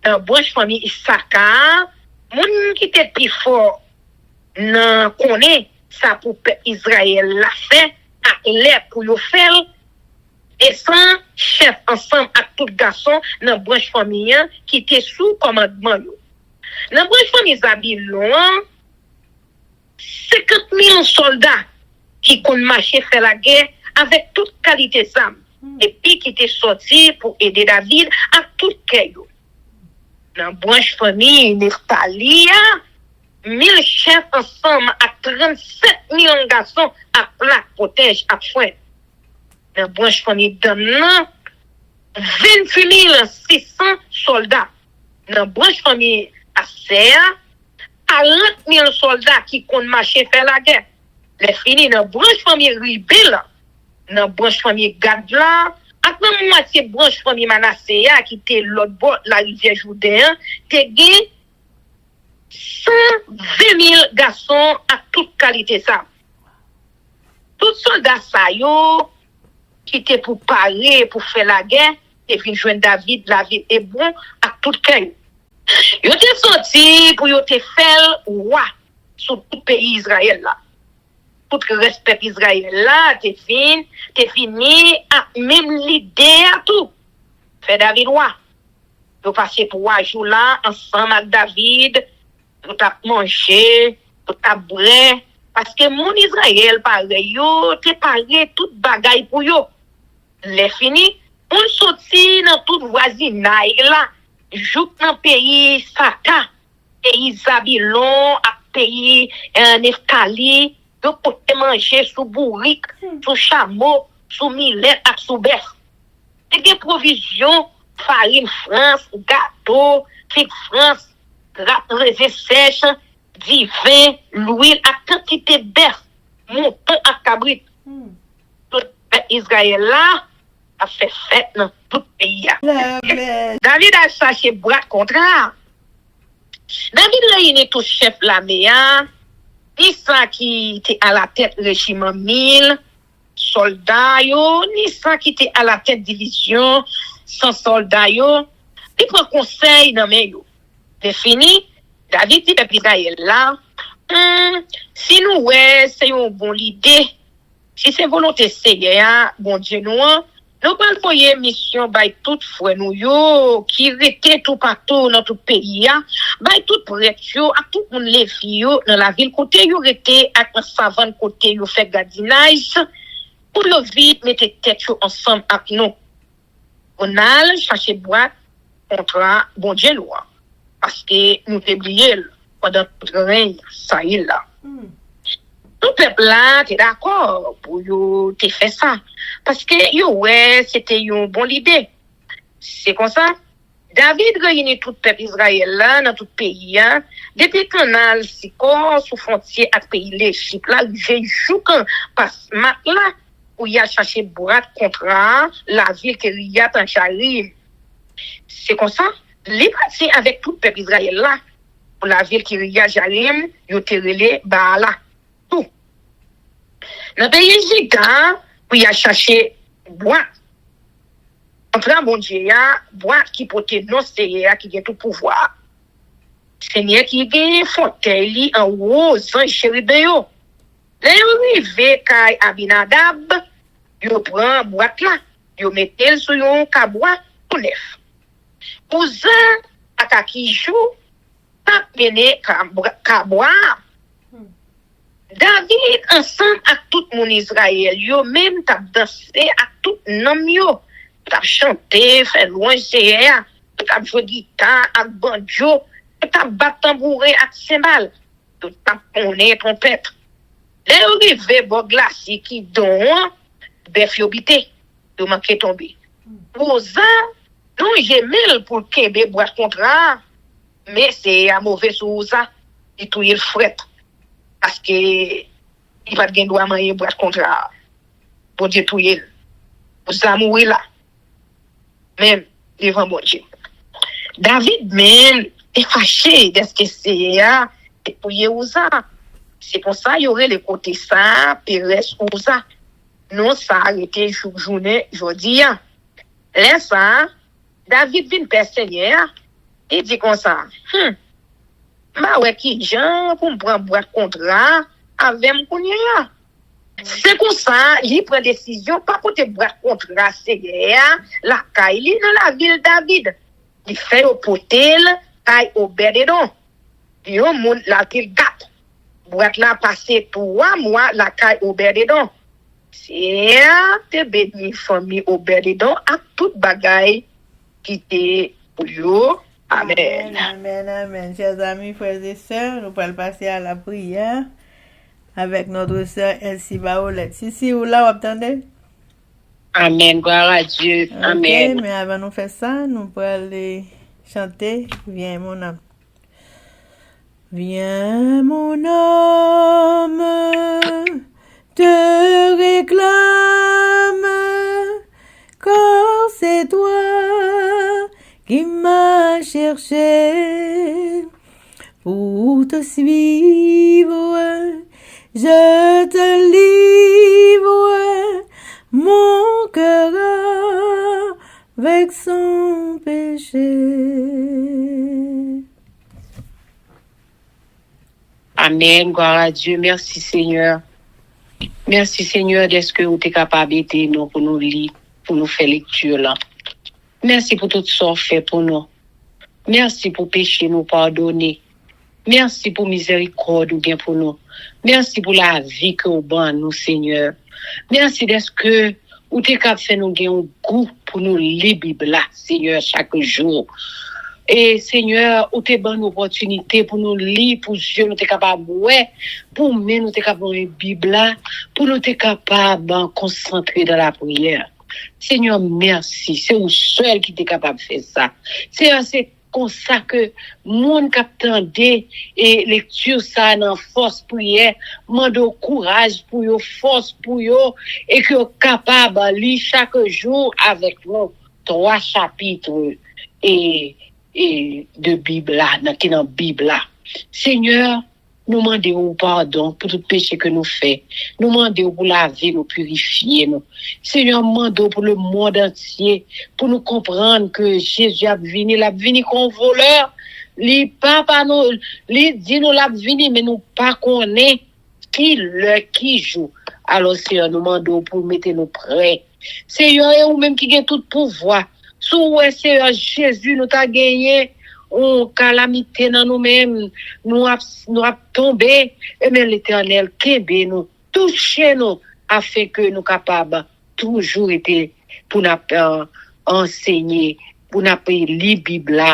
Dans la branche famille Issachar, moun qui était plus fort nan connaît ça pour Israël l'a fait à l'air pour yo faire et sans chef ensemble avec tout garçon dans la branche famille qui était sous commandement yo. Dans la branche famille Zabulon, 50 000 soldats qui ont marché faire la guerre avec toute qualité d'armes et puis qui étaient sortis pour aider David à tout caillou. Dans la branche famille Nephtali, 1000 chefs ensemble à 37 000 garçons à plat protège à foin. Dans la branche famille Dan, 28 600 soldats. Dans la branche famille Aser, 40 000 soldats qui ont marché faire la guerre. Les finis dans la branche famille Ribel, dans la branche famille Gadla, avec la moitié branche famille Manasseh qui était l'autre bord la rivière Jourdain, t'es gagné 120 000 garçons à toute qualité ça. Tout soldat ça yo qui était pour parer pour faire la guerre et puis joindre David, la ville est bon à tout cœur. Yo te sorti pour yo te faire roi sur tout le pays Israël là. Tout le respect Israël là, te fini à même l'idée à tout. Fait David roi. Yo passé 3 jours là ensemble avec David, yo t'a mangé, yo t'a boire parce que mon Israël pareil yo, te paré toute bagaille pour yo. Les fini, on sorti dans tout voisinage là. Jouk dans pays Saka, pays Zabulon, pays Nephtali, yo pote manger sous bourrique, sous chameau, sous millet, sous bœuf. Et des provisions, farine France, gâteau, figue France, raisin sèche, divin, l'huile, à quantité bœuf, mouton à cabrit. Tout Israël là a fait fête dans tout le pays. David a cherché bras contraire. David réunit tout chef l'armée, ni ça qui était à la tête régiment 1000 soldats yo, ni ça qui était à la tête division 100 soldats yo, il prend conseil dans mes yo. C'est fini. David dit peuple Israël là, si nous c'est une bonne idée, si c'est volonté Seigneur, bon Dieu nous allons envoyer mission by tout frère nous yo qui était tout partout dans tout pays by tout prêtre yo à tout monde les filles dans la ville côté yo était à un savant côté yo fait gadinage pour le vite mettre tête yo ensemble avec nous. On a chercher boîte contrat bon Dieu nous parce que nous oublié pendant tout règne ça il là. Tout peuple là, t'es d'accord pour yo te faire ça. Parce que yo c'était une bonne idée. C'est comme ça. David réunit tout peuple Israël là, dans tout pays, depuis canal Sicor, sous frontière à pays l'Égypte là, j'ai joué passe mat là, où il a cherché boîte contre la ville que Riyat en Charim. C'est comme ça. Les partis avec tout peuple Israël là, pour la ville qui Riyat Charim, yo te relé Baala. Dans le pays Égypte, où il a cherché boîte. Entre bon Dieu, boîte qui porte non Seigneur qui a tout pouvoir. Seigneur qui a fontaine en haut, sans chérubin. Là, il arrive à Abinadab, il prend boîte là, il met elle sur un cabois tout neuf. Pour ça, à Kakijou, pas mené cabois. David, ensemble avec tout mon Israël, yo même t'a dansé à tout nom yo, t'a chanté, fait loin c'est t'a joué guitare, avec banjo, t'a battu tambourin avec cymbale, t'a poney trompette. Là arrivé bon glacier qui don, bœuf yo bité, yo manqué tomber. Pour ça, non j'ai mille pour kembe boîte contrat, mais c'est à mauvais sous ça, il touille le fret. Parce que il va gagner droit manger boîte contrat pour détruire pour ça mourir là même devant bon Dieu. David même est fâché de ce que c'est pour Yehusa. C'est pour ça il y aurait le côté ça Pérez Ouza non ça arrêté journée aujourd'hui là ça David vient per Seigneur et dit comme ça bah ouais qui gens pour prendre boîte contrat avec m'kounya. C'est comme ça, il prend décision pas pour te boîte contrat Seigneur, la caille dans la ville David. Il fait au potel, caille au Obed-Edom. Yo moun la ville Gat. Boîte là passé 3 mois la caille au Obed-Edom. C'est te béni famille Obed-Edom à toute bagaille qui te pour yo. Amen. Amen, amen. Chers amis, frères et sœurs, nous allons passer à la prière avec notre sœur Elsie Baolette. Si, vous là, vous attendez? Amen, gloire à Dieu. Okay, Amen. mais avant de faire ça, nous pouvons aller chanter. Viens, mon âme. Viens, mon âme, te réclame, car c'est toi qui m'as cherché pour te suivre. Je te livre mon cœur avec son péché. Amen, gloire à Dieu. Merci Seigneur. Merci Seigneur d'être que vous êtes capable d'aider nous pour nous lire, pour nous faire lecture là. Merci pour tout ça fait pour nous. Merci pour péché nous pardonner. Merci pour miséricorde ou bien pour nous. Merci pour la vie que vous donne nous, Seigneur. Merci d'être que vous êtes capable de faire nous un goût pour nous lire la Bible là, Seigneur, chaque jour. Et Seigneur, vous êtes bonne opportunité pour nous lire, pour Dieu, nous sommes capables de pour nous, nous sommes capables de lire la Bible là, pour nous sommes capables de concentrer dans la prière. Seigneur, merci. C'est vous seul qui est capable de faire ça. C'est comme ça que monde qui et lecture ça dans force prière, mande courage pour yo, force pour yo, et que capable de lire chaque jour avec nous 3 chapitres et de Bible là, dans Bible là. Seigneur, Nous demandons pardon pour tout péché que nous faisons. Nous demandons pour laver, nous purifier. Nous. Seigneur, nous demandons pour le monde entier, pour nous comprendre que Jésus a venu comme voleur. Li papa nous, li dit nous l'a venu, mais nous pas connaît qui joue. Alors, Seigneur, nous demandons pour mettre nous prêts. Seigneur, et ou même qui a tout pouvoir. Sous Seigneur Jésus, nous t'a gagné. On calamité dans nous-mêmes, nous a tombé, et même l'Éternel, kembe nous, touchez nous, afin que nous capables, toujours été, pour nous enseigner, pour nous lire la Bible,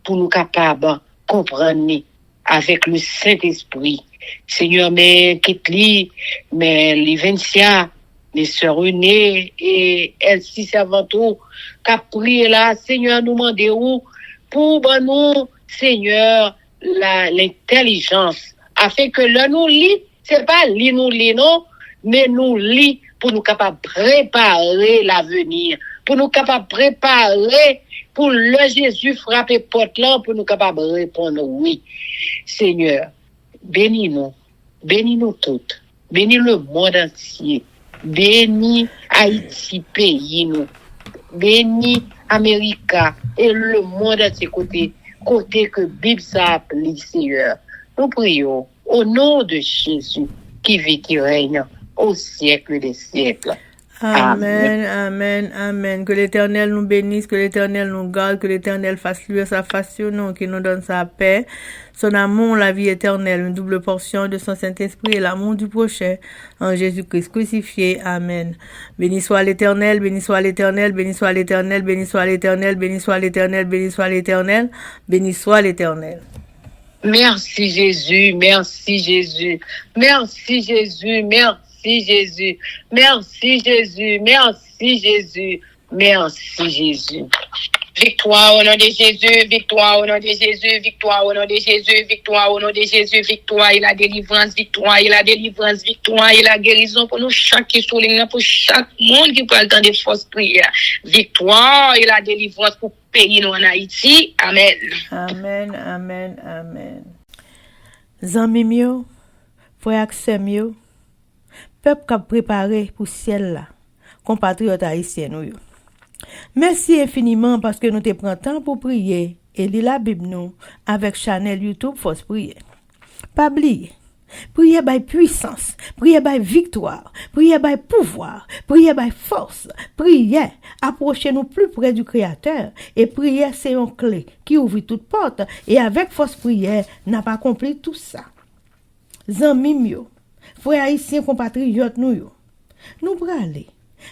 pour nous capables, comprendre, avec le Saint-Esprit. Seigneur, mais Kitli, mais les Vincia, les sœurs René, et Elsie Servanto, qu'a prié là, Seigneur, nous demandons pour nous, Seigneur, l'intelligence, afin que là nous lit, c'est pas lit nous lit non, mais nous lit pour nous capables de préparer l'avenir, pour nous capables de préparer pour le Jésus frapper porte là, pour nous capables de répondre oui. Seigneur, bénis-nous toutes, bénis le monde entier, bénis Haïti, pays nous, bénis Amérique et le monde à ses côtés que Bible s'appelle, Seigneur. Nous prions au nom de Jésus qui vit, qui règne au siècle des siècles. Amen, amen, amen. Que l'Éternel nous bénisse, que l'Éternel nous garde, que l'Éternel fasse luire sa face sur nous, qu'il nous donne sa paix, son amour, la vie éternelle, une double portion de son Saint-Esprit et l'amour du prochain en Jésus-Christ crucifié. Amen. Béni soit l'Éternel, béni soit l'Éternel, béni soit l'Éternel, béni soit l'Éternel, béni soit l'Éternel, béni soit l'Éternel, béni soit l'Éternel. Merci Jésus, merci Jésus, merci Jésus, merci Jésus, merci Jésus, merci Jésus, merci Jésus. Victoire au nom de Jésus, victoire au nom de Jésus, victoire au nom de Jésus, victoire au nom de Jésus, victoire et la délivrance, victoire et la délivrance, victoire et la guérison pour nous chaque qui souligne, pour chaque monde qui parle dans des fausses prières. Victoire et la délivrance pour pays nous en Haïti. Amen. Amen, amen, amen. Zami mio, frère Axem yo, peuple qui a préparé pour ciel là, compatriotes haïtiens nous yo. Merci infiniment parce que nous te prenons temps pour prier et lire la Bible nous avec channel YouTube Force Prière. Pas oublier, prier by puissance, prier by victoire, prier by pouvoir, prier by force, prier, approchez-nous plus près du Créateur et prier c'est une clé qui ouvre toute porte et avec force prière n'a pas accompli tout ça. Zanmi mio, frères haïtiens compatriotes nous yo, nous braler,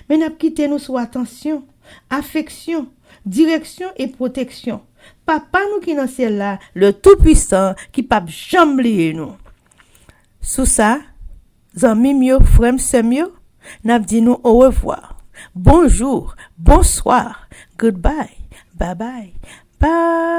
mais n'a quitté nous sous attention, affection, direction et protection. Papa nous qui dans ciel là, le tout-puissant qui pas jamais nous. Sous ça, zanmi mio, frère semio, n'a dit nous au revoir. Bonjour, bonsoir, goodbye, bye bye, bye.